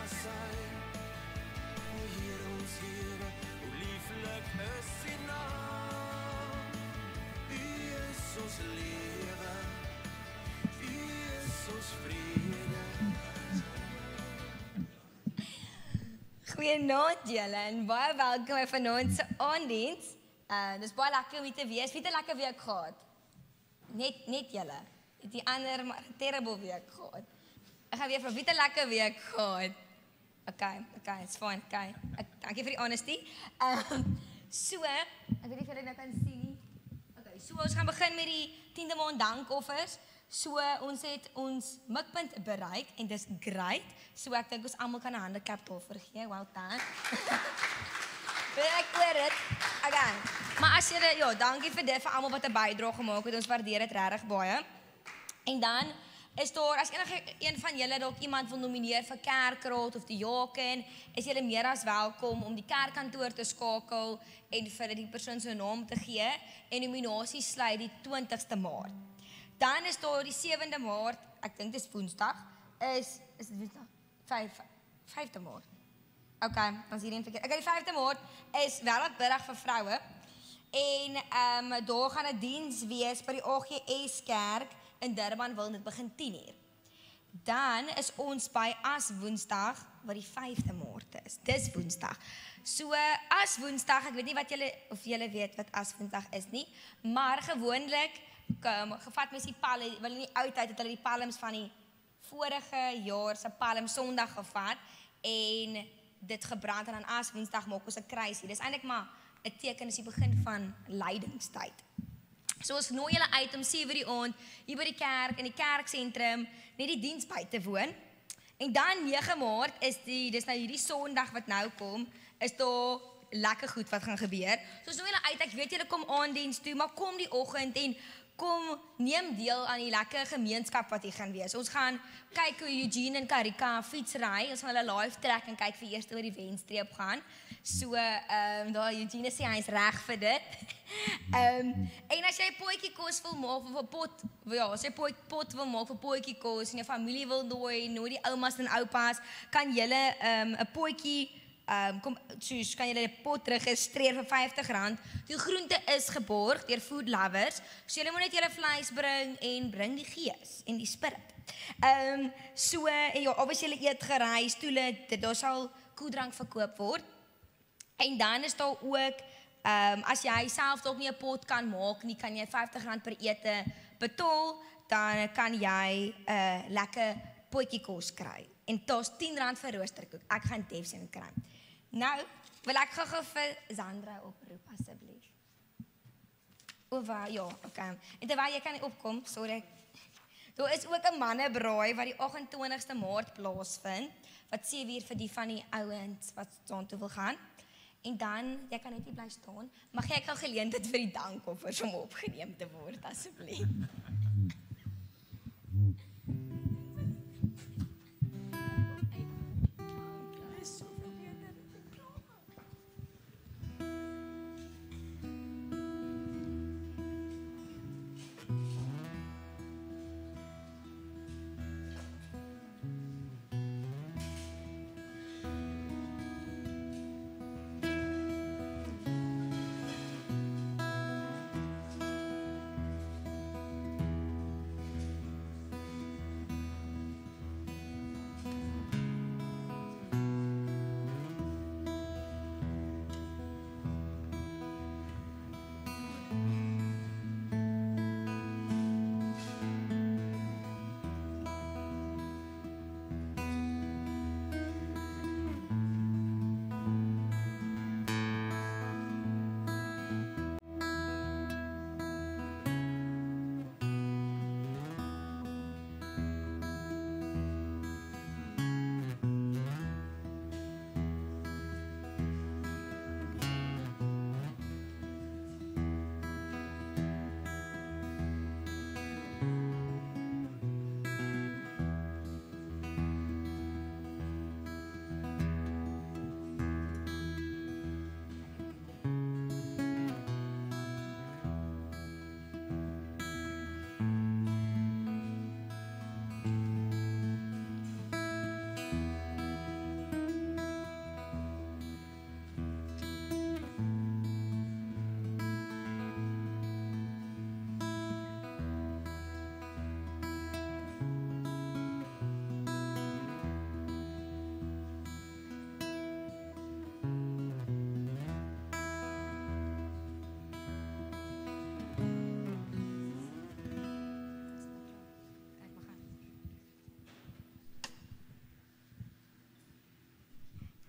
zijn. O Heer ons Here, hoe lieflik is U naam. U is ons lewe, U is ons vrede. Goeienaand julle en baie welkom by vanaand se aanddiens. Dis baie lekker om hier te wees. Wie het 'n lekker week gehad? Net julle. Het die ander maar 'n terrible week gehad. Ek gaan weer vir wie het 'n lekker week gehad. Okay, it's fine. Okay. Dankie vir die honesty. So, ek weet nie of julle nou kan sien nie. Okay, so ons gaan begin met die 10de maand dankoffers. So ons het ons mikpunt bereik en dis great. So ek dink ons almal kan 'n handeklap daarvoor gee. Well done. Ek hoor dit. Okay. Maar as julle ja, dankie vir dit vir almal wat 'n bydrae gemaak het. Ons waardeer dit regtig baie. En dan is daar as enige een van julle dalk iemand wil nomineer vir kerkraad of die jaken, is julle meer as welkom om die kerkkantoor te skakel en vir die persoon se naam te gee en nominasies sluit die 20ste Maart. Dan is daar die 7de Maart, ek dink dis Woensdag, is dit Woensdag? 5de Maart. Okay, dan is hierdie een verkeerd. Okay, die 5de Maart is Wêreldmiddag vir vroue. En daar gaan 'n diens wees by die AGS Kerk in Durban, wil dit begin 10:00. Dan is ons by As Woensdag wat die 5de Maart is. Dis Woensdag. So As Woensdag, ek weet nie wat julle weet wat As Woensdag is nie, maar gewoonlik gevat mens die palm, wel in die ou tyd het hulle die palms van die vorige jaar se Palm Sondag gevat en dit gebrand en dan As Woensdag maak ons 'n kruisie. Dis eintlik maar 'n teken is die begin van lydingstyd. So ons nooi julle uit om 7:00 die aand hier by die kerk in die kerksentrum net die diens by te woon. En dan 9 Maart is dis nou hierdie Sondag wat nou kom, is daar lekker goed wat gaan gebeur. So ons nooi julle uit, ek weet julle kom aanddiens toe, maar kom die oggend en kom neem deel aan die lekker gemeenskap wat hier gaan wees. Ons gaan kyk hoe Eugene en Karika fietsry. Ons gaan hulle live trek en kyk vir eers oor die wenstreep gaan. So daar Eugene sê hy's reg vir dit. En as jy 'n potjie kos wil maak of 'n pot, ja, as jy 'n pot wil maak vir potjie kos en jou familie wil nooi die oumas en oupas, kan julle 'n potjie kan julle 'n pot registreer vir R50. Die groente is geborg deur Food Lovers. So julle moet net julle vleis bring en bring die gees en die spirit. So ja, obvious julle eet gerei, stoele, daar sal koeldrank verkoop word. En dan is daar ook as jy self dalk nie 'n pot kan maak nie, kan jy R50 per ete betaal, dan kan jy 'n lekker potjie kos kry. En daar's R10 vir roosterkoek. Ek gaan Devsin kry. Nou, wil ek gou vir Sandra oproep asseblief. Ja, okay. En terwyl jy kan nie opkom, sorry. Daar is ook 'n mannebraai wat die 28ste Maart plaasvind, wat 7:00 vir die van die ouens wat staan toe wil gaan. En dan, jy kan net nie bly staan, mag ek gou geleentheid vir die dankoffers om opgeneem te word asseblief.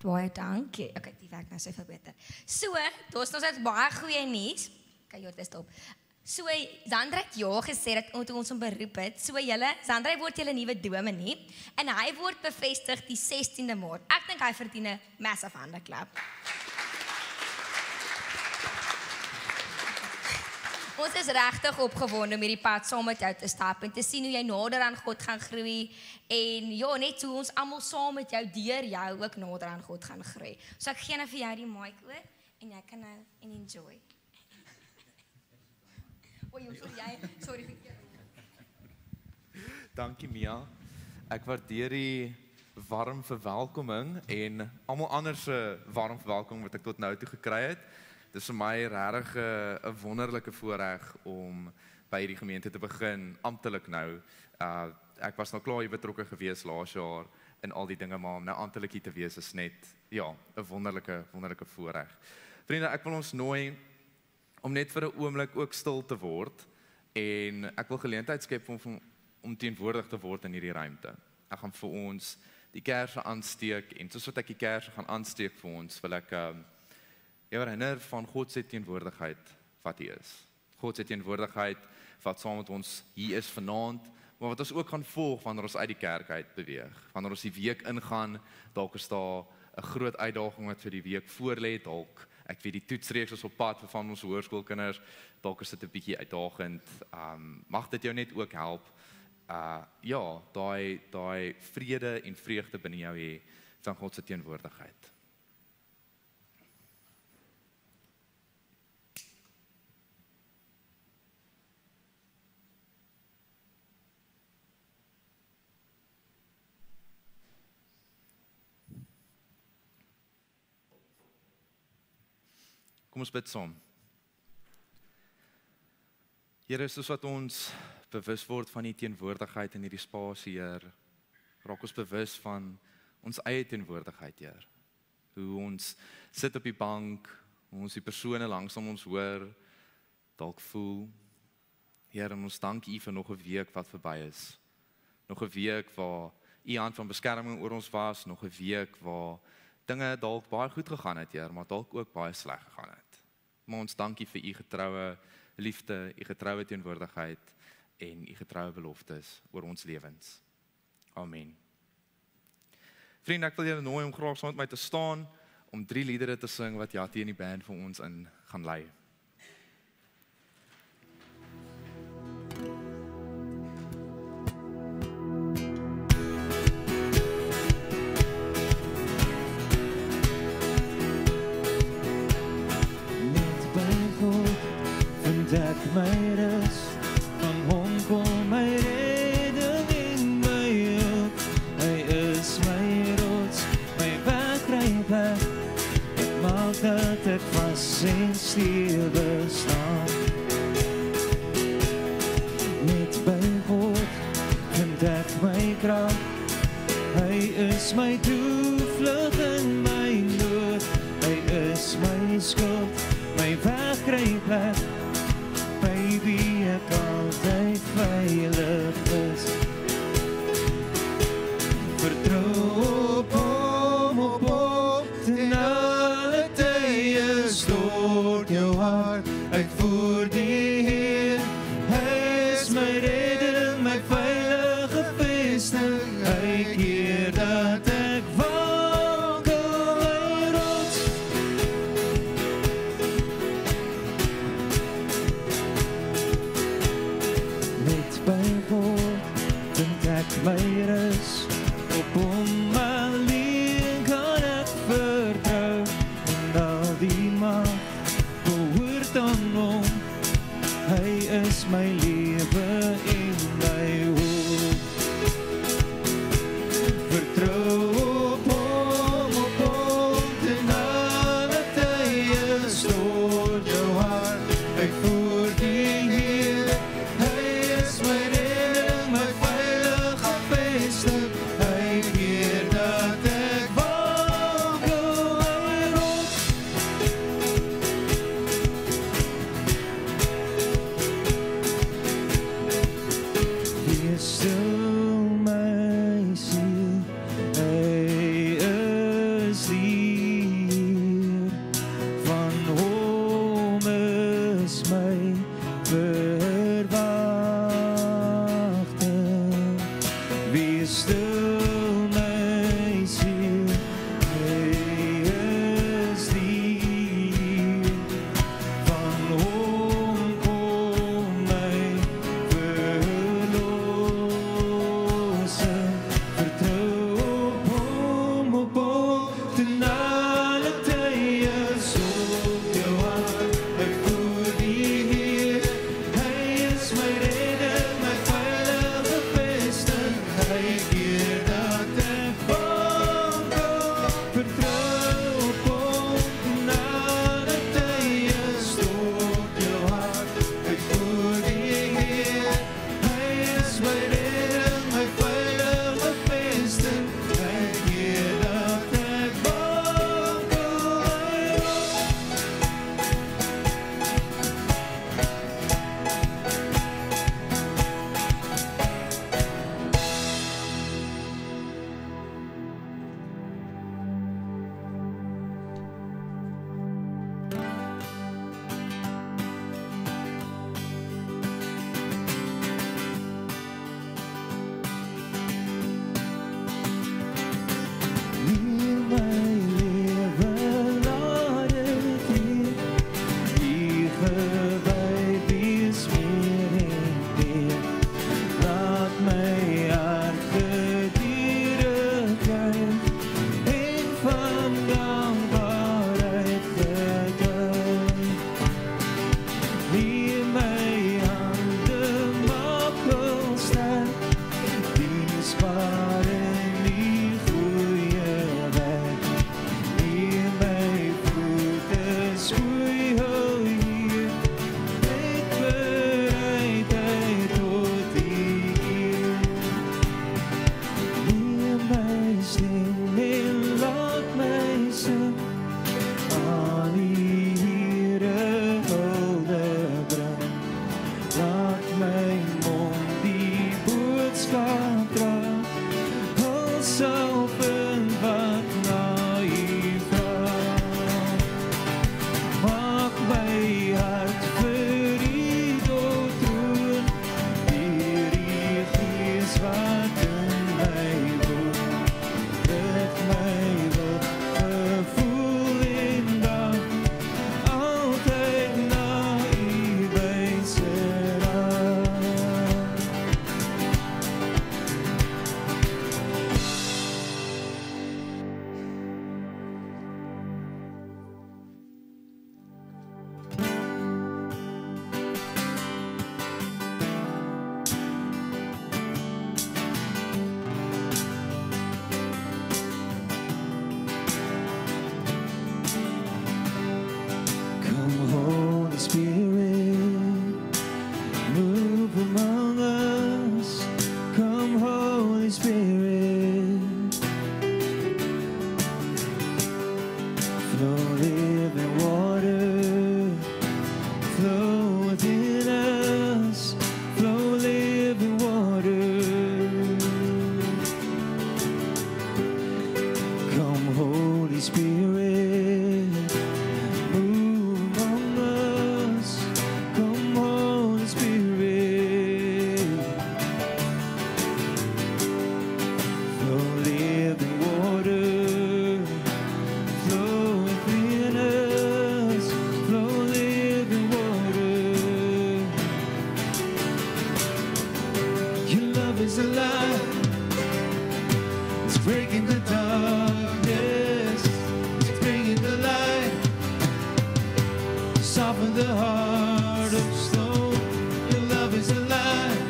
Baie dankie. Okay, die werk nou sy verbeter. So, daar's ons het baie goeie nuus. Okay, jy het stop. So, Zandra het ja gesê dat ons hom beroep het. So, Zandra word julle nuwe dominee en hy word bevestig die 16de Maart. Ek dink hy verdien 'n massive handeklap. Ons is regtig opgewonde om hierdie pad saam met jou te stap en te sien hoe jy nader aan God gaan groei en ja, net hoe ons almal saam met jou deur jou ook nader aan God gaan groei. So ek gee nou vir jou die mic oor en jy kan nou enjoy. Sorry. Dankie Mia. Ek waardeer die warm verwelkoming en almal anders se warm verwelkoming wat ek tot nou toe gekry het. Dit is vir my regtig 'n wonderlike voorreg om by hierdie gemeente te begin amptelik nou. Ek was nou klaar hier betrokke gewees laas jaar in al die dinge, maar om nou amptelik hier te wees is net 'n wonderlike voorreg. Vriende, ek wil ons nooi om net vir 'n oomblik ook stil te word en ek wil geleentheid skep om teenwoordig te word in hierdie ruimte. Ek gaan vir ons die kersse aansteek en soos wat ek die kersse gaan aansteek vir ons, wil ek jou herinner van God se teenwoordigheid wat hier is. God se teenwoordigheid wat saam met ons hier is vanaand, maar wat ons ook gaan volg wanneer ons uit die kerk uit beweeg. Wanneer ons die week ingaan, dalk is daar 'n groot uitdaging wat vir die week voorlê, dalk ek weet die toetsreeks is op pad vir van ons hoërskoolkinders, dalk is dit 'n bietjie uitdagend. Mag dit jou net ook help. Daai vrede en vreugde binne jou hê van God se teenwoordigheid. Kom ons bid saam. Here, soos wat ons bewus word van die teenwoordigheid in hierdie spasie, Heer, raak ons bewus van ons eie teenwoordigheid, Heer. Hoe ons sit op die bank, hoe ons die persone langs ons hoor, dalk voel. Heer, en ons dank U vir nog 'n week wat verby is. Nog 'n week waar U hand van beskerming oor ons was, nog 'n week waar dinge dalk baie goed gegaan het, Heer, maar dalk ook baie sleg gegaan het. Maar ons dankie vir U getroue liefde, U getroue teenwoordigheid en U getroue beloftes oor ons lewens. Amen. Vriende, ek wil julle nooi om graag saam met my te staan om 3 liedere te sing wat Jatti en die band vir ons in gaan lei. Ek my rus, van hom kom my redding en my hulp. Hy is my rots, my wegkruipplek. Dit maak dat ek vas en stewig staan. Net by God vind ek my krag. Hy is my toevlug in my nood. Hy is my skuld, my wegkruipplek. Wie ek altyd veilig is. Vertrou op hom, ten alle tye stort jou hart uit voor die Heer. Hy is my redder, my veilige vesting. Hy keer dat ek wankel, my rots. By Flow living water, flow within us, flow living water. Come Holy Spirit, move among us. Come Holy Spirit, flow living water, flow within us, flow living water. Your love is alive, it's breaking the darkness, it's bringing the light, soften the heart of stone. Your love is alive,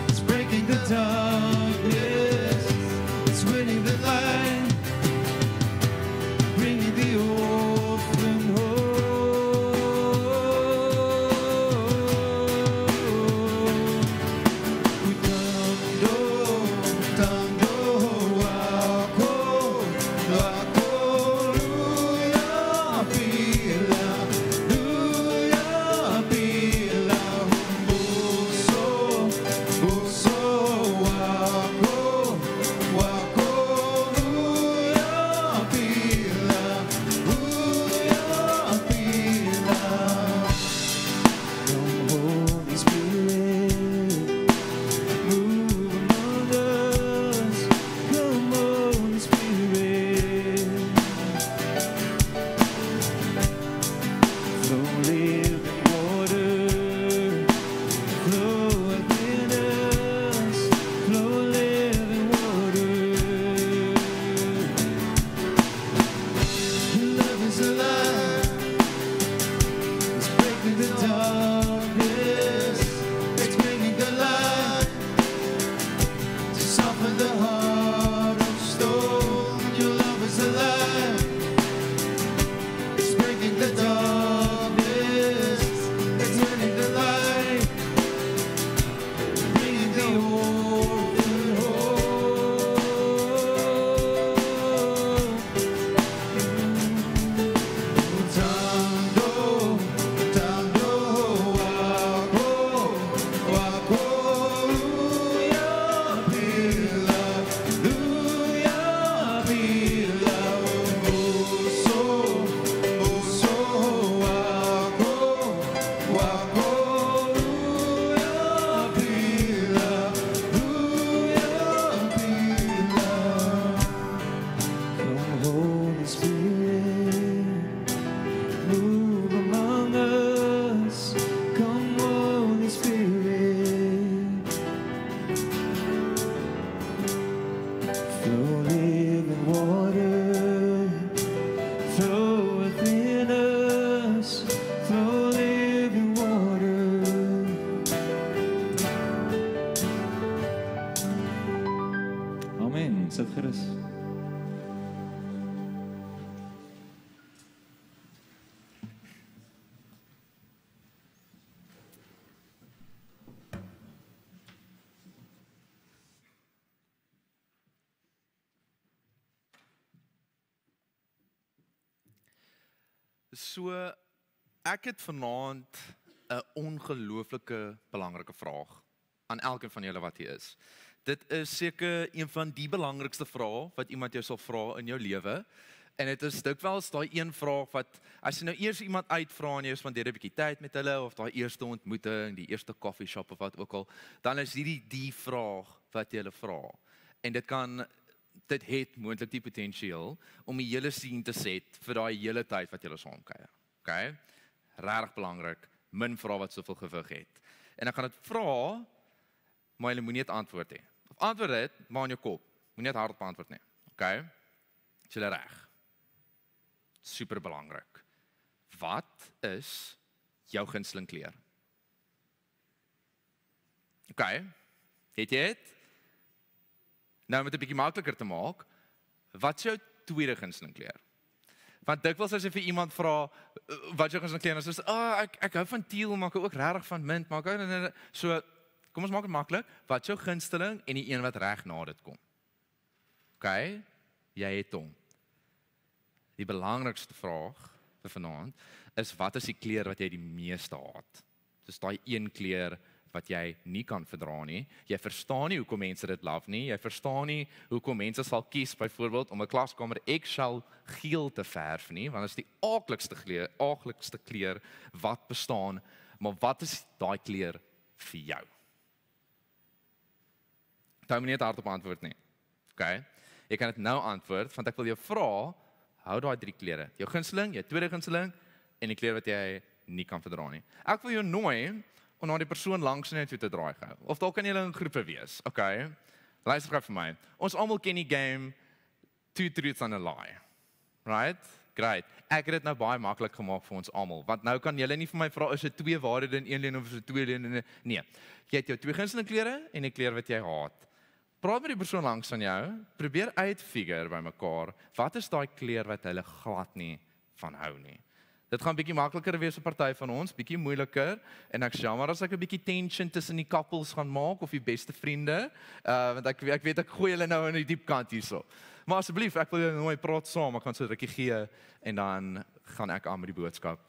it's breaking the darkness, it's winning the light, bringing the orphan home. Tanto wako, luya pila, buso wako, luya pila. Come Holy Spirit, move among us. Come Holy Spirit, flow living water, flow within us, flow living water. Your love is alive, it's breaking the darkness, it's bringing the light, to soften the heart of stone. Your love is alive, it's breaking the darkness, it's turning the light, bringing the orphan home. Tanto wako, luya pila, buso wako, luya pila. Come Holy Spirit, move among us. Come Holy Spirit, flow living water, flow within us, flow living water. Amen. Sit gerus. So ek het vanaand 'n ongelooflike belangrike vraag aan elkeen van julle wat hier is. Dit is seker een van die belangrikste vrae wat iemand jou sal vra in jou lewe. En dit is dikwels daai een vraag wat as jy nou eers iemand uitvra en jy spandeer 'n bietjie tyd met hulle of daai eerste ontmoeting, die eerste coffee shop of wat ook al, dan is hierdie die vraag wat jy hulle vra. En dit het moontlik die potensiaal om die hele scene te set vir daai hele tyd wat jy saam kuier. Okay? Regtig belangrik, min vrae wat soveel gewig het. En ek gaan dit vra, maar jy moenie dit antwoord hê. Of antwoord dit, maar in jou kop. Moenie dit hardop antwoord nie. Okay? Is jy reg? Super belangrik. Wat is jou gunsteling kleur? Okay? Het jy dit? Nou met 'n bietjie makliker te maak, wat is jou tweede gunsteling kleur? Want dikwels as jy vir iemand vra wat jou gunsteling kleur is, dan sê ek hou van teal, maar ek hou ook regtig van mint, maar ek hou so kom ons maak dit maklik. Wat is jou gunsteling en die een wat reg na dit kom? Okay? Jy het hom. die belangrikste vraag vir vanaand is wat is die kleur wat jy die meeste haat? Dis daai een kleur wat jy nie kan verdra nie. Jy verstaan nie hoekom mense dit love nie. Jy verstaan nie hoekom mense sal kies byvoorbeeld om 'n klaskamer eggshell geel te verf nie, want dit is die aaklikste kleur wat bestaan. Maar wat is daai kleur vir jou? Hou my nie hardop antwoord nie. Okay? Jy kan dit nou antwoord, want ek wil jou vra, hou daai 3 kleure. Jou gunsteling, jou tweede gunsteling en die kleur wat jy nie kan verdra nie. Ek wil jou nooi om na die persoon langs net toe te draai gou. Of dalk kan julle in groepe wees. Okay. Luister gou vir my. Ons almal ken die game Two Truths and a Lie. Right? Great. Ek het dit nou baie maklik gemaak vir ons almal, want nou kan julle nie vir my vra is dit 2 waarhede in 1 lyn of is dit 2 lyne? Nee. Jy het jou 2 gunsteling kleure en 'n kleur wat jy haat. Praat met die persoon langs aan jou, probeer uitfigure by mekaar, wat is daai kleur wat hulle glad nie van hou nie. Dit gaan bietjie makliker wees vir party van ons, bietjie moeiliker en ek's jammer as ek 'n bietjie tension tussen die couples gaan maak of die beste vriende, want ek weet ek gooi hulle nou in die diep kant hierso. Maar asseblief, ek wil julle nooi praat saam, ek gaan so 'n rukkie gee en dan gaan ek aan met die boodskap.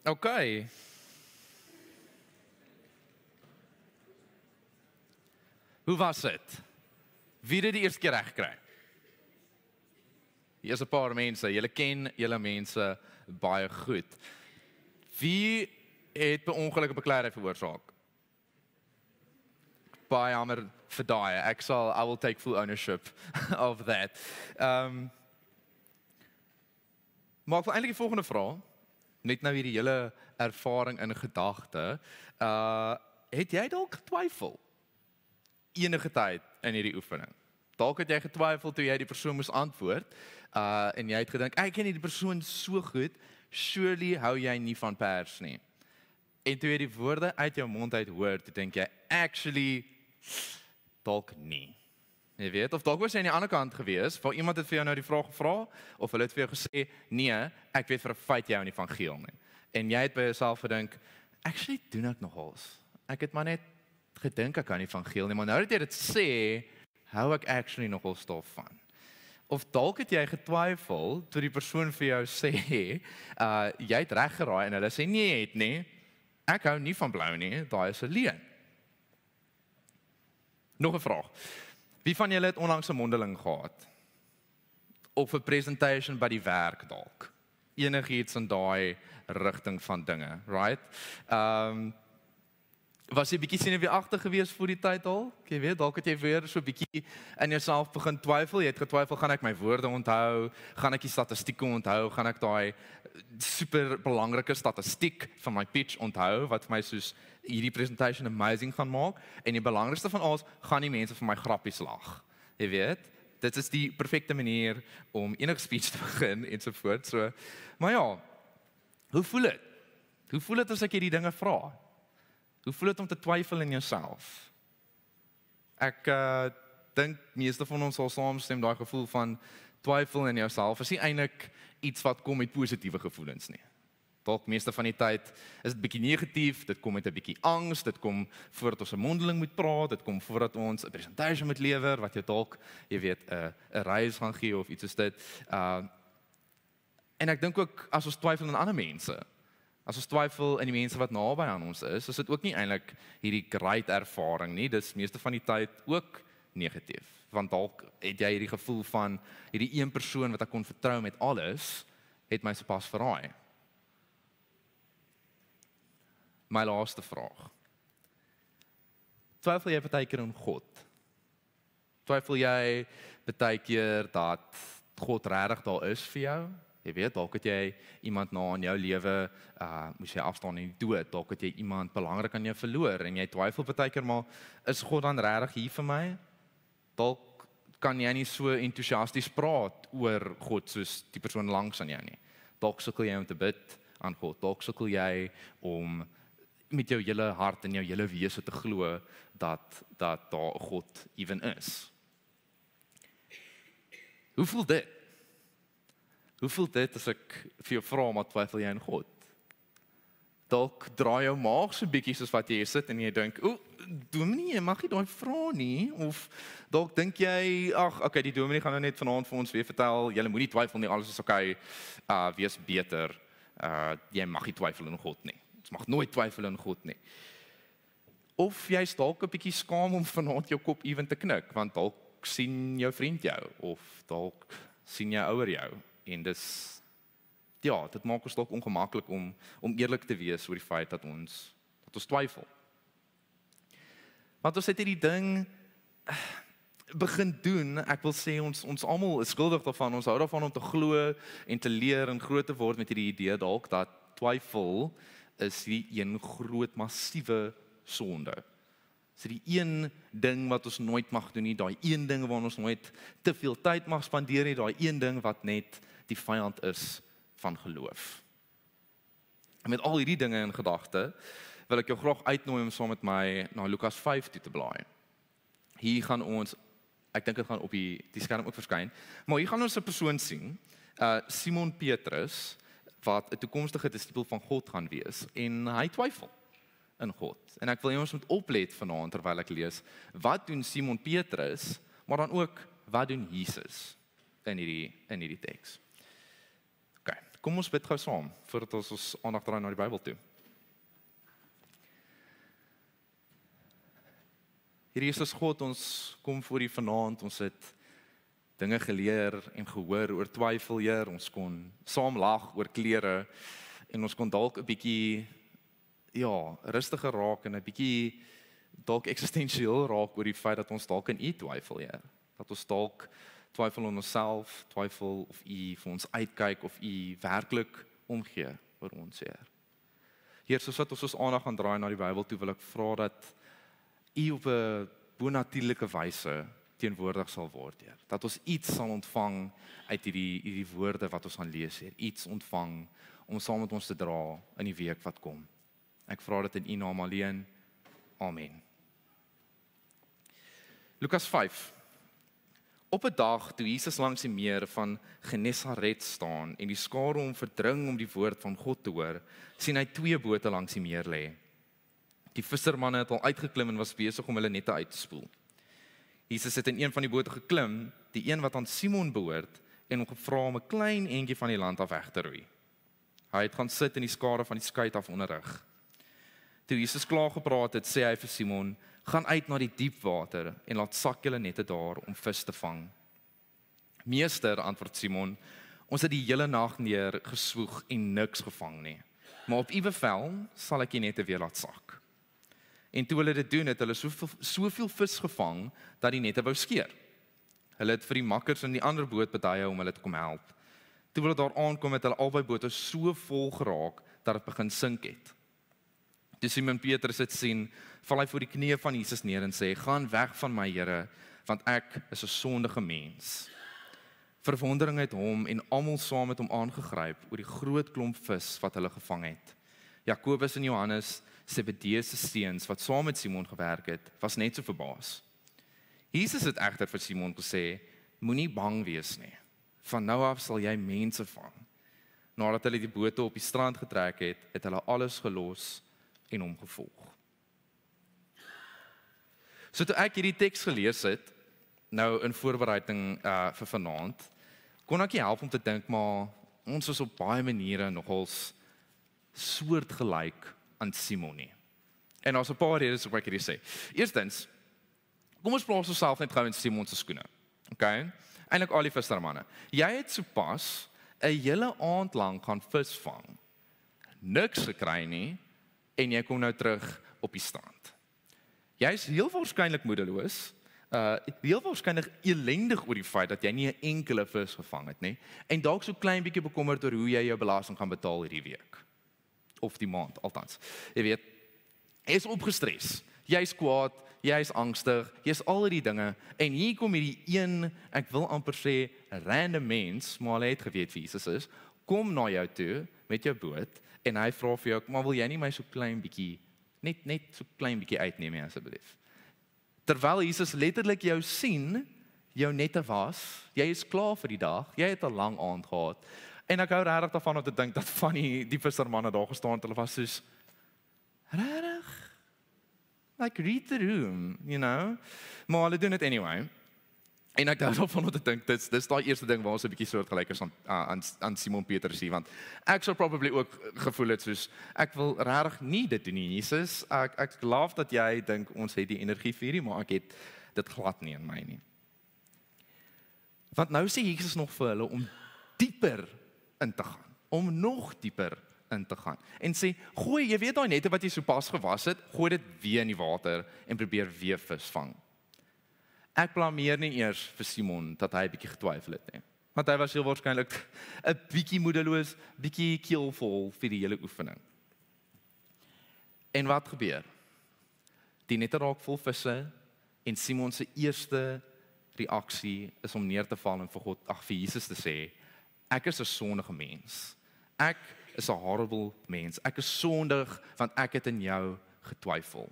Okay. Hoe was dit? Wie het dit die eerste keer reg gekry? Hier is 'n paar mense, julle ken julle mense baie goed. Wie het per ongeluk 'n bekleier veroorsaak? Baie jammer vir daai. I will take full ownership of that. Maar ek wil eintlik die volgende vraag, net nou hierdie hele ervaring in gedagte, het jy dalk getwyfel enige tyd in hierdie oefening? Dalk het jy getwyfel toe jy die persoon moes antwoord, en jy het gedink, ek ken die persoon so goed, surely hou jy nie van pers nie. En toe jy die woorde uit jou mond uit hoor, toe dink jy, actually, dalk nie. Jy weet, of dalk was jy aan die ander kant gewees, waar iemand het vir jou nou die vraag gevra, of hulle het vir jou gesê, nee, ek weet vir 'n feit jy hou nie van geel nie. En jy het by jouself gedink, actually doen ek nogals. Ek het maar net gedink ek hou nie van geel nie, maar nou dat jy dit sê, hou ek actually nogal stof van. Of dalk het jy getwyfel, toe die persoon vir jou sê, jy het reg geraai, en hulle sê, nee, jy het nie, ek hou nie van blou nie, daai is 'n leuen. Nog 'n vraag. Wie van julle het onlangs 'n mondeling gehad? Of 'n presentation by die werk dalk? Enigiets in daai rigting van dinge, right? Was jy bietjie senuweeagtig geweest voor die tyd al? Jy weet, dalk het jy weer so bietjie in jouself begin twyfel. Jy het getwyfel, gaan ek my woorde onthou? Gaan ek die statistieke onthou? Gaan ek daai super belangrike statistiek van my pitch onthou wat vir my soos hierdie presentation amazing gaan maak? En die belangrikste van alles, gaan die mense vir my grappies lag. Jy weet, dit is die perfekte manier om enige speech te begin ensovoort. So, maar ja, hoe voel dit? Hoe voel dit as ek hierdie dinge vra? Hoe voel dit om te twyfel in jouself? Ek dink meeste van ons sal saamstem daai gevoel van twyfel in jouself is nie eintlik iets wat kom met positiewe gevoelens nie. Dalk meeste van die tyd is dit bietjie negatief, dit kom met 'n bietjie angs, dit kom voordat ons 'n mondeling moet praat, dit kom voordat ons 'n presentasie moet lewer wat jy dalk, jy weet, 'n reis gaan gee of iets soos dit. En ek dink ook as ons twyfel in ander mense, as ons twyfel in die mense wat naby aan ons is dit ook nie eintlik hierdie great ervaring nie, dis meeste van die tyd ook negatief, want dalk het jy hierdie gevoel van hierdie een persoon wat ek kon vertrou met alles, het my sopas verraai. My laaste vraag. Twyfel jy baie keer in God? Twyfel jy baie keer dat God regtig daar is vir jou? Jy weet, dalk het jy iemand na in jou lewe, moes jy afstaan in die dood, dalk het jy iemand belangrik aan jou verloor, en jy twyfel baie keer, maar is God dan regtig hier vir my? Dalk kan jy nie so entoesiasties praat oor God soos die persoon langs aan jou nie. Dalk sukkel jy om te bid aan God, dalk sukkel jy om met jou hele hart en jou hele wese te glo dat daar 'n God ewen is. Hoe voel dit? Hoe voel dit as ek vir jou vra, maar twyfel jy in God? Dalk draai jou maag so bietjie soos wat jy sit en jy dink, dominee, jy mag nie daai vra nie, of dalk dink jy, okay, die dominee gaan nou net vanaand vir ons weer vertel, julle moenie twyfel nie, alles is okay, wees beter, jy mag nie twyfel in God nie. Ons mag nooit twyfel in God nie. Of jy is dalk 'n bietjie skaam om vanaand jou kop ewen te knik, want dalk sien jou vriend jou, of dalk sien jou ouer jou, en dit maak ons dalk ongemaklik om eerlik te wees oor die feit dat ons twyfel. Want ons het hierdie ding begin doen, ek wil sê ons almal is skuldig daarvan, ons hou daarvan om te glo en te leer en groot te word met hierdie idee dalk dat twyfel is die een groot massiewe sonde. Dis die een ding wat ons nooit mag doen nie, daai een ding waar ons nooit te veel tyd mag spandeer nie, daai een ding wat net die vyand is van geloof. En met al hierdie dinge in gedagte, wil ek jou graag uitnooi om saam met my na Lukas 5 toe te blaai. Hier gaan ons, ek dink dit gaan op die skerm ook verskyn, maar hier gaan ons 'n persoon sien, Simon Petrus, wat 'n toekomstige disipel van God gaan wees, en hy twyfel in God. En ek wil jy ons moet oplet vanaand terwyl ek lees, wat doen Simon Petrus, maar dan ook, wat doen Jesus in hierdie teks. Okay, kom ons bid gou saam, voordat ons aandag draai na die Bybel toe. Here Jesus God, ons kom voor U vanaand, ons het dinge geleer en gehoor oor twyfel, Heer, ons kon saam lag oor klere, en ons kon dalk 'n bietjie, rustiger raak, en 'n bietjie dalk eksistensieel raak oor die feit dat ons dalk in U twyfel, Heer. Dat ons dalk twyfel in onsself, twyfel of U vir ons uitkyk, of U werklik omgee oor ons, Heer. Heer, soos wat ons aandag gaan draai na die Bybel toe, wil ek vra dat U op 'n bonatuurlike wyse teenwoordig sal word, Heer. Dat ons iets sal ontvang uit hierdie woorde wat ons gaan lees, Heer. Iets ontvang om saam met ons te dra in die week wat kom. Ek vra dit in U naam alleen. Amen. Lukas 5. Op 'n dag toe Jesus langs die meer van Genesaret staan en die skare hom verdring om die woord van God te hoor, sien hy 2 bote langs die meer lê. Die vissermanne het al uitgeklim en was besig om hulle nette uit te spoel. Jesus het in een van die bote geklim, die een wat aan Simon behoort, en hom gevra om 'n klein entjie van die land af weg te roei. Hy het gaan sit in die skare van die skei af onderrig. Toe Jesus klaar gepraat het, sê hy vir Simon, gaan uit na die diep water en laat sak julle nette daar om vis te vang. Meester, antwoord Simon, ons het die hele nag deur geswoeg en niks gevang nie. Maar op U bevel sal ek die nette weer laat sak. En toe hulle dit doen, het hulle soveel vis gevang, dat die nette wou skeur. Hulle het vir die makkers in die ander boot beduie om hulle te kom help. Toe hulle daar aankom, het hulle albei bote so vol geraak, dat het begin sink het. Toe Simon Petrus dit sien, val hy voor die knieë van Jesus neer en sê, gaan weg van my, Here, want ek is 'n sondige mens. Verwondering het hom en almal saam met hom aangegryp oor die groot klomp vis wat hulle gevang het. Jakobus en Johannes, Zebedeus se seuns wat saam met Simon gewerk het, was net so verbaas. Jesus het egter vir Simon gesê, moenie bang wees nie. Van nou af sal jy mense vang. Nadat hulle die bote op die strand getrek het, het hulle alles gelos en hom gevolg. So toe ek hierdie teks gelees het, nou in voorbereiding vir vanaand, kon ek nie help om te dink, maar ons is op baie maniere nogals soortgelyk aan Simon nie. En daar's 'n paar redes hoekom ek hierdie sê. Eerstens, kom ons plaas onsself net gou in Simon se skoene. Okay? Eintlik al die vissermanne. Jy het sopas 'n hele aand lank gaan visvang. Niks gekry nie en jy kom nou terug op die strand. Jy is heel waarskynlik moedeloos, heel waarskynlik elendig oor die feit dat jy nie 'n enkele vis gevang het nie en dalk so klein bietjie bekommerd oor hoe jy jou belasting gaan betaal hierdie week of die maand althans. Jy weet, jy is opgestres. Jy's kwaad, jy's angstig, jy's al hierdie dinge en hier kom hierdie een, ek wil amper sê 'n random mens, maar hy het geweet wie Jesus is, kom na jou toe met jou boot en hy vra vir jou, maar wil jy nie my so klein bietjie net so klein bietjie uitneem nie asseblief. Terwyl Jesus letterlik jou sien, jou nette was, jy is klaar vir die dag, jy het 'n lang aand gehad. En ek hou regtig daarvan om te dink dat van die vissermanne daar gestaan het, hulle was soos regtig like read the room, you know. Maar hulle doen dit anyway. En ek hou daarvan om te dink dis daai eerste ding waar ons 'n bietjie soortgelyk is aan Simon Petrus hier, want ek sou probably ook gevoel het soos ek wil regtig nie dit doen nie, Jesus. Ek glo dat jy dink ons het die energie vir hierdie, maar ek het dit glad nie in my nie. Want nou sê Jesus nog vir hulle om dieper in te gaan, om nog dieper in te gaan. En sê, gooi, jy weet daai nette wat jy sopas gewas het, gooi dit weer in die water en probeer weer vis vang. Ek blameer nie eers vir Simon dat hy 'n bietjie getwyfel het nie. Want hy was heel waarskynlik 'n bietjie moedeloos, bietjie keelvol vir die hele oefening. En wat gebeur? Die nette raak vol visse en Simon se eerste reaksie is om neer te val en vir Jesus te sê, ek is 'n sondige mens. Ek is 'n horrible mens. Ek is sondig want ek het in jou getwyfel.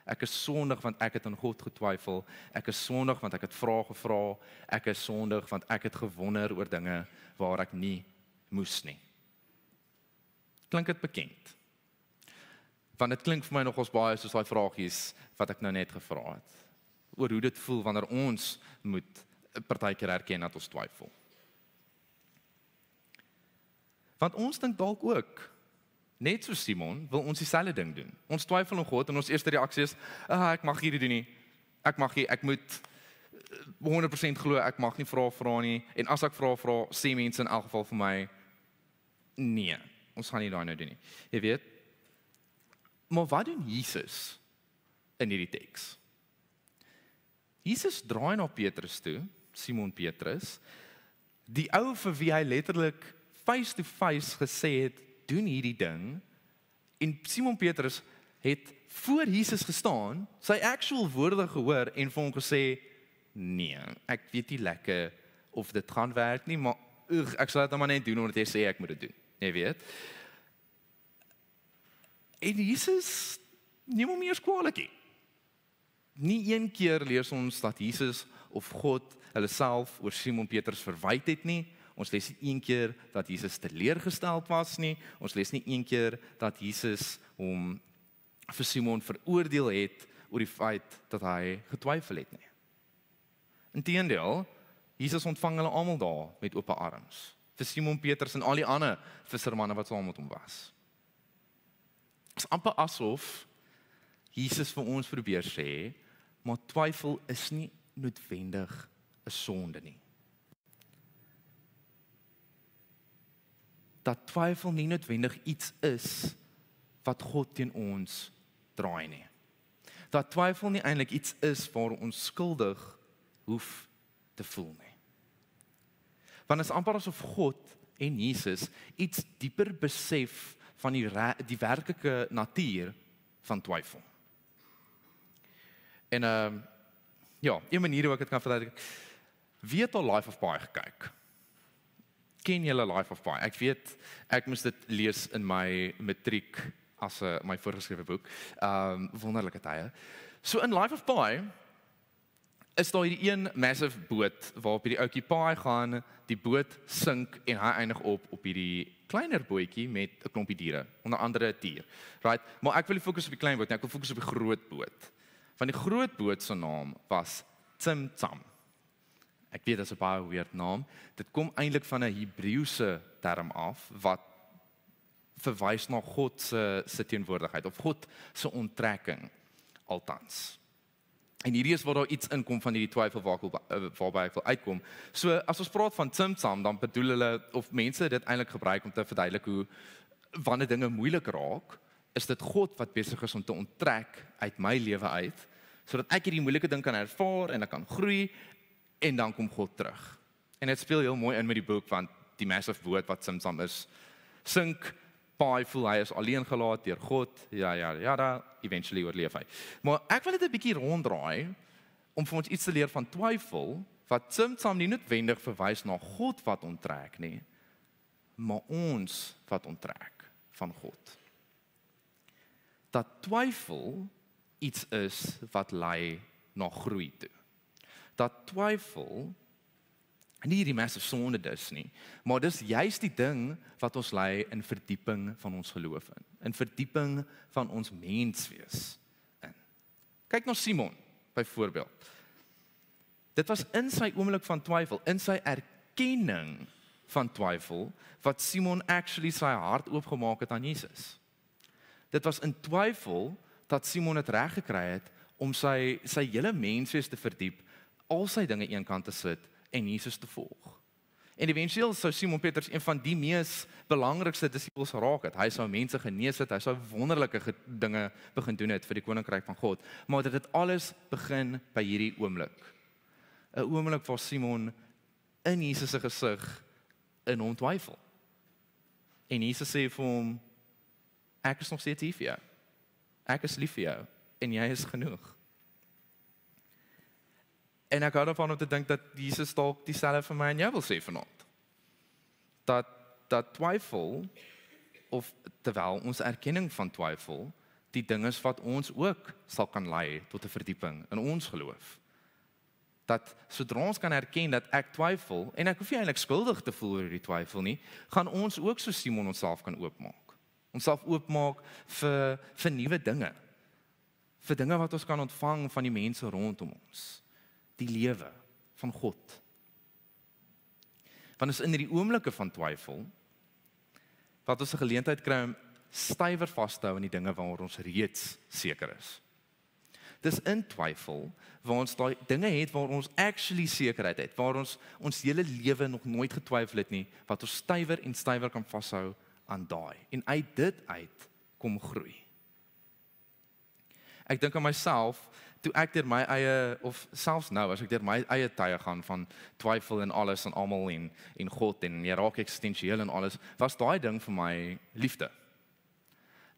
Ek is sondig want ek het aan God getwyfel. Ek is sondig want ek het vrae gevra. Ek is sondig want ek het gewonder oor dinge waar ek nie moes nie. Klink dit bekend? Want dit klink vir my nogals baie soos daai vragies wat ek nou net gevra het. Oor hoe dit voel wanneer ons moet partykeer erken dat ons twyfel. Want ons dink dalk ook, net so Simon, wil ons dieselfde ding doen. Ons twyfel aan God en ons eerste reaksie is, ek mag hierdie doen nie. Ek moet 100% glo, ek mag nie vra nie. En as ek vra, sê mense in elk geval vir my, nee, ons gaan nie daai nou doen nie. Jy weet, maar wat doen Jesus in hierdie teks? Jesus draai na Petrus toe, Simon Petrus, die ou vir wie hy letterlik face to face gesê het, doen hierdie ding, en Simon Petrus het voor Jesus gestaan, sy actual woorde gehoor en vir hom gesê, nee, ek weet nie lekker of dit gaan werk nie, maar ek sal dit maar net doen omdat jy sê ek moet dit doen, jy weet. En Jesus neem hom eers kwaadlik nie. Nie een keer lees ons dat Jesus of God hulle self oor Simon Petrus verwyd het nie. Ons lees nie een keer dat Jesus teleurgesteld was nie. Ons lees nie een keer dat Jesus hom vir Simon veroordeel het oor die feit dat hy getwyfel het nie. Inteendeel, Jesus ontvang hulle almal daar met oop arms. Vir Simon Petrus en al die ander vissermanne wat saam met hom was. Dit is amper asof Jesus vir ons probeer sê, maar twyfel is nie noodwendig 'n sonde nie. Dat twyfel nie noodwendig iets is wat God teen ons draai nie. Dat twyfel nie eintlik iets is waar ons skuldig hoef te voel nie. Want dit is amper asof God en Jesus iets dieper besef van die werklike natuur van twyfel. En Ja, een manier hoe ek dit kan verduidelik. Wie het al Life of Pi gekyk? Ken julle Life of Pi? Ek weet, ek moes dit lees in my matriek as my voorgeskrewe boek. Wonderlike tye. So in Life of Pi is daar hierdie een massive boot waarop hierdie ouetjie Pi gaan, die boot sink en hy eindig op hierdie kleiner bootjie met 'n klompie diere, onder andere 'n dier. Right? Maar ek wil nie fokus op die klein boot nie, ek wil fokus op die groot boot. Want die groot boot se naam was Tsim Tsam. Ek weet dit is 'n baie weird naam. Dit kom eintlik van 'n Hebreëse term af wat verwys na God se teenwoordigheid of God se onttrekking althans. En hierdie is waar daar iets inkom van hierdie twyfel waarby ek wil uitkom. So as ons praat van Tsim Tsam, dan bedoel hulle of mense dit eintlik gebruik om te verduidelik hoe wanneer dinge moeilik raak, is dit God wat besig is om te onttrek uit my lewe uit, sodat ek hierdie moeilike ding kan ervaar en ek kan groei en dan kom God terug. En dit speel heel mooi in met die boek want die massive boot wat Tsim Tsam is, sink, Pi voel hy is alleen gelaat deur God. Ja, eventually oorleef hy. Maar ek wil dit 'n bietjie ronddraai om vir ons iets te leer van twyfel wat Tsim Tsam nie noodwendig verwys na God wat onttrek nie, maar ons wat onttrek van God. Dat twyfel iets is wat lei na groei toe. Dat twyfel nie die massive sonde dis nie, maar dis juist die ding wat ons lei in verdieping van ons geloof in verdieping van ons menswees in. Kyk na Simon byvoorbeeld. Dit was in sy oomblik van twyfel, in sy erkenning van twyfel, wat Simon actually sy hart oopgemaak het aan Jesus. Dit was in twyfel dat Simon het reg gekry het om sy hele menswees te verdiep, al sy dinge eenkant te sit en Jesus te volg. En eventueel sou Simon Petrus een van die mees belangrikste disippels geraak het. Hy sou mense genees het, hy sou wonderlike dinge begin doen het vir die koninkryk van God. Maar dit het alles begin by hierdie oomblik. 'n Oomblik waar Simon in Jesus se gesig in hom twyfel. En Jesus sê vir hom, ek is nog steeds hier vir jou. Ek is lief vir jou en jy is genoeg. En ek hou daarvan om te dink dat Jesus dalk dieselfde vir my en jou wil sê vanaand. Dat twyfel, of terwyl ons erkenning van twyfel, die ding is wat ons ook sal kan lei tot 'n verdieping in ons geloof. Dat sodra ons kan erken dat ek twyfel, en ek hoef nie eintlik skuldig te voel oor die twyfel nie, gaan ons ook so Simon onsself kan oopmaak. Onsself oopmaak vir nuwe dinge. Vir dinge wat ons kan ontvang van die mense rondom ons. Die lewe van God. Want is in die oomblikke van twyfel wat ons 'n geleentheid kry om stywer vas te hou in die dinge waaroor ons reeds seker is. Dis in twyfel waar ons daai dinge het waar ons actually sekerheid het, waar ons hele lewe nog nooit getwyfel het nie, wat ons stywer en stywer kan vashou aan daai. En uit dit uit kom groei. Ek dink aan myself, toe ek deur my eie, of selfs nou, as ek deur my eie tye gaan van twyfel en alles en almal en God en jy raak eksistensieel en alles, was daai ding vir my liefde.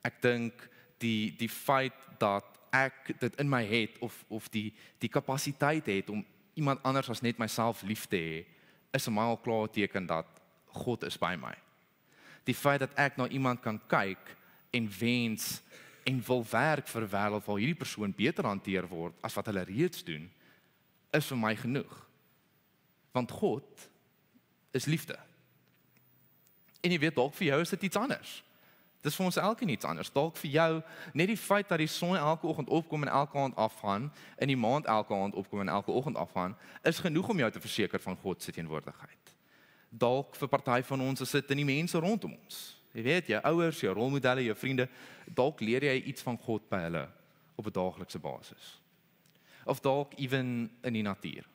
Ek dink die feit dat ek dit in my het, of die kapasiteit het om iemand anders as net myself lief te hê, is 'n baie klaar teken dat God is by my. Die feit dat ek na iemand kan kyk en wens en wil werk vir 'n wêreld waar hierdie persoon beter hanteer word as wat hulle reeds doen, is vir my genoeg. Want God is liefde. En jy weet, dalk vir jou is dit iets anders. Dis vir ons elkeen iets anders. Dalk vir jou, net die feit dat die son elke oggend opkom en elke aand afgaan, en die maan elke aand opkom en elke oggend afgaan, is genoeg om jou te verseker van God se teenwoordigheid. Dalk vir party van ons is dit in die mense rondom ons. Jy weet, jou ouers, jou rolmodelle, jou vriende, dalk leer jy iets van God by hulle op 'n daaglikse basis. Of dalk ewen in die natuur.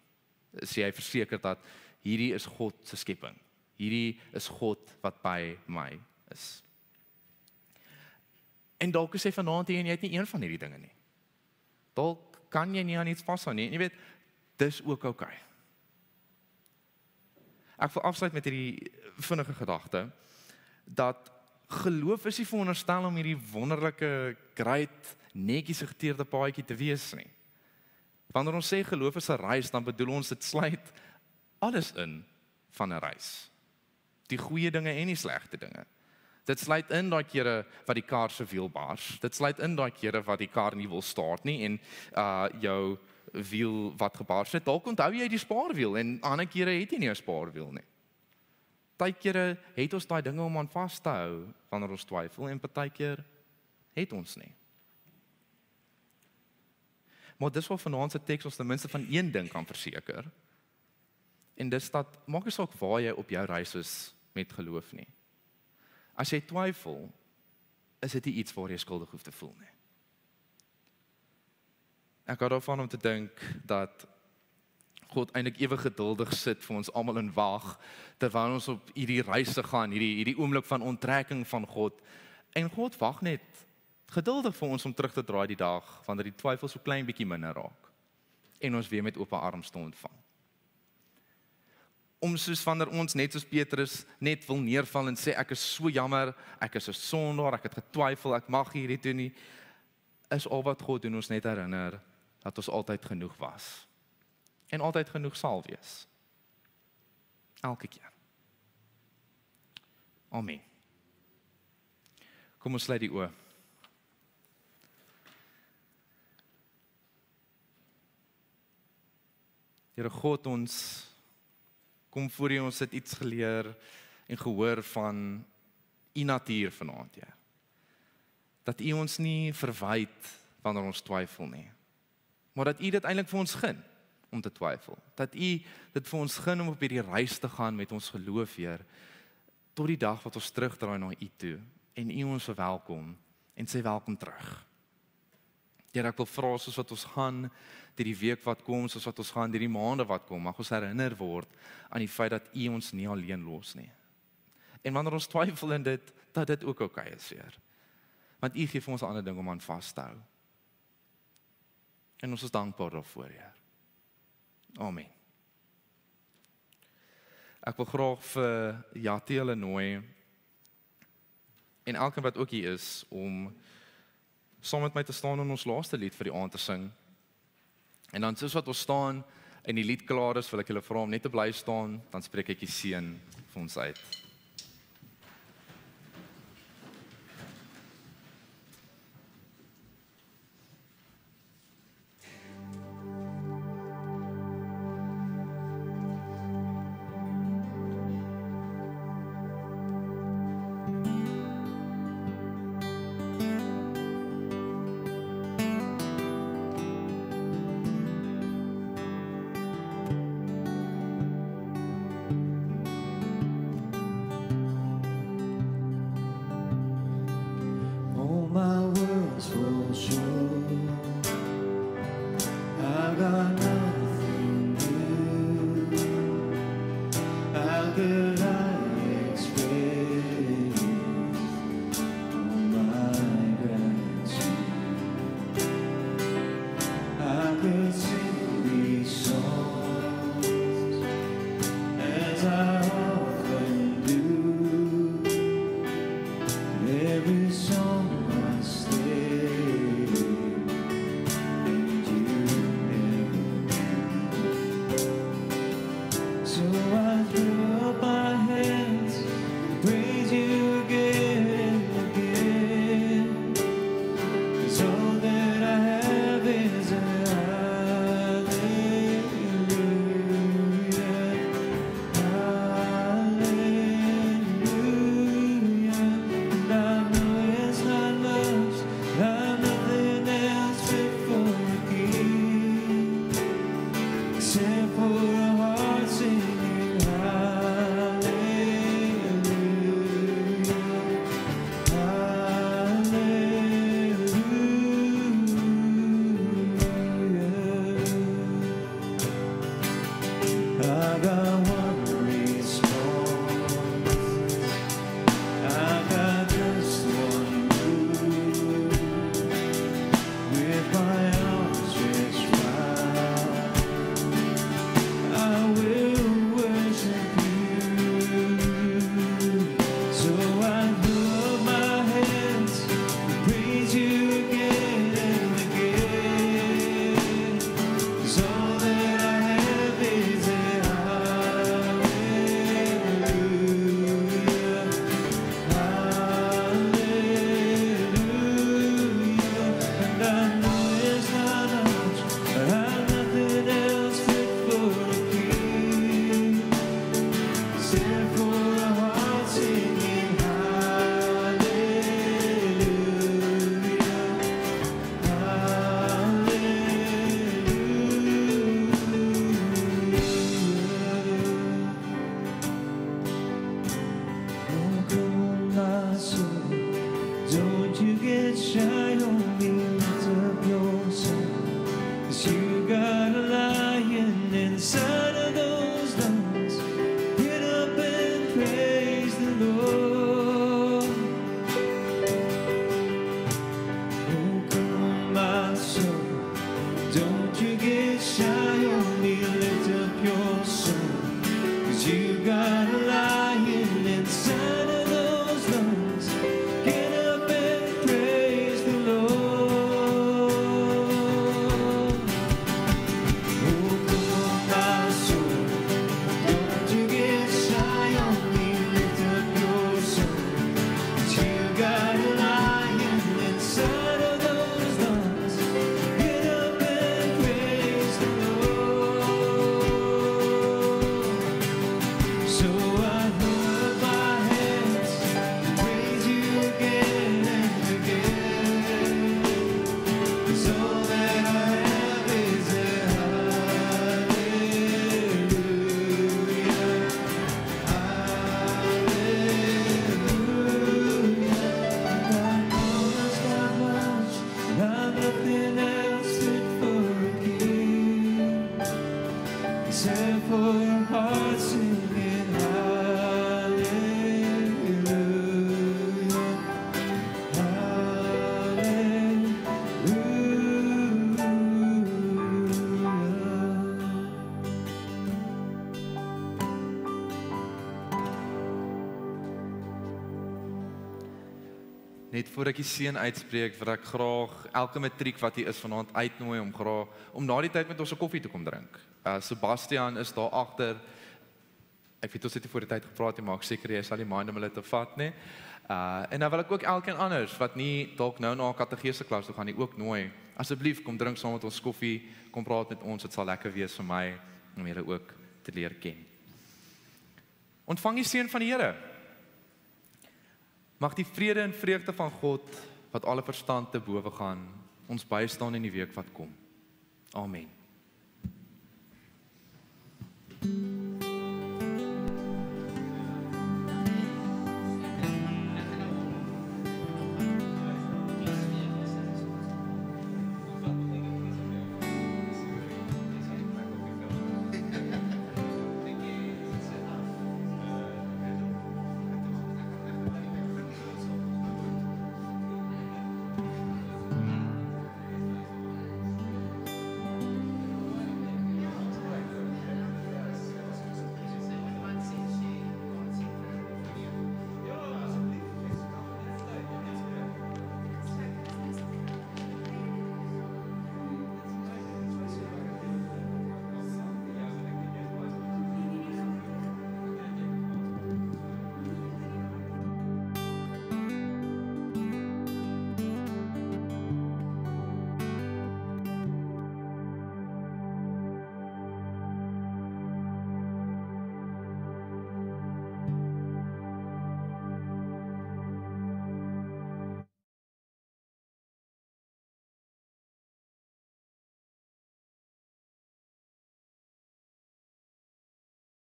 Is jy verseker dat hierdie is God se skepping. Hierdie is God wat by my is. En dalk is jy vanaand hier en jy het nie een van hierdie dinge nie. Dalk kan jy nie aan iets vashou nie. En jy weet, dis ook okay. Ek wil afsluit met hierdie vinnige gedagte dat geloof is nie veronderstel om hierdie wonderlike, great, netjies geteerde paadjie te wees nie. Wanneer ons sê geloof is 'n reis, dan bedoel ons dit sluit alles in van 'n reis. Die goeie dinge en die slegte dinge. Dit sluit in daai kere wat die kar se wiel bars. Dit sluit in daai kere wat die kar nie wil start nie en jou wiel wat gebars het. Dalk onthou jy die spaarwiel en ander kere het jy nie 'n spaarwiel nie. Partykeer het ons daai dinge om aan vas te hou wanneer ons twyfel en partykeer het ons nie. Maar dis wat vanaand se teks ons ten minste van een ding kan verseker. En dis dat maak nie saak waar jy op jou reis is met geloof nie. As jy twyfel, is dit nie iets waar jy skuldig hoef te voel nie. Ek hou daarvan om te dink dat God eintlik ewig geduldig sit vir ons almal in wag terwyl ons op hierdie reise gaan, hierdie oomblik van onttrekking van God. En God wag net geduldig vir ons om terug te draai die dag wanneer die twyfel so klein bietjie minder raak en ons weer met oop arms te ontvang. Om soos wanneer ons net soos Petrus net wil neerval en sê ek is so jammer, ek is 'n sondaar, ek het getwyfel, ek mag hierdie doen nie, is al wat God doen ons net herinner dat ons altyd genoeg was en altyd genoeg sal wees. Elke keer. Amen. Kom ons sluit die oë. Here God, ons kom voor U, ons het iets geleer en gehoor van U natuur vanaand, Heer. Dat U ons nie verwyd wanneer ons twyfel nie, maar dat U dit eintlik vir ons gun om te twyfel. Dat U dit vir ons gun om op hierdie reis te gaan met ons geloof, Heer, tot die dag wat ons terugdraai na U toe en U ons verwelkom en sê welkom terug. Here, ek wil vra soos wat ons gaan die week wat kom, soos wat ons gaan die maande wat kom, mag ons herinner word aan die feit dat U ons nie alleen los nie. En wanneer ons twyfel in dit, dat dit ook oukei is, Heer. Want U gee vir ons 'n ander ding om aan vas te hou. En ons is dankbaar daarvoor, Heer. Amen. Ek wil graag vir Jatiele nooi en elkeen wat ook hier is om saam met my te staan in ons laaste lied vir die aand te sing. En dan soos wat ons staan en die lied klaar is, wil ek julle vra om net te bly staan, dan spreek ek die seën vir ons uit. net voor ek die seën uitspreek, wil ek graag elke matriek wat hier is vanaand uitnooi om na die tyd met ons 'n koffie te kom drink. Sebastian is daar agter. Ek weet ons het nie voor die tyd gepraat nie, maar ek seker jy sal nie mind om hulle te vat nie. En dan wil ek ook elkeen anders wat nie dalk nou na 'n katedrese klas toe gaan nie ook nooi. Asseblief kom drink saam met ons koffie, kom praat met ons, dit sal lekker wees vir my om julle ook te leer ken. Ontvang die seën van die Here. Mag die vrede en vreugde van God wat alle verstand te bowe gaan ons bystaan in die week wat kom. Amen.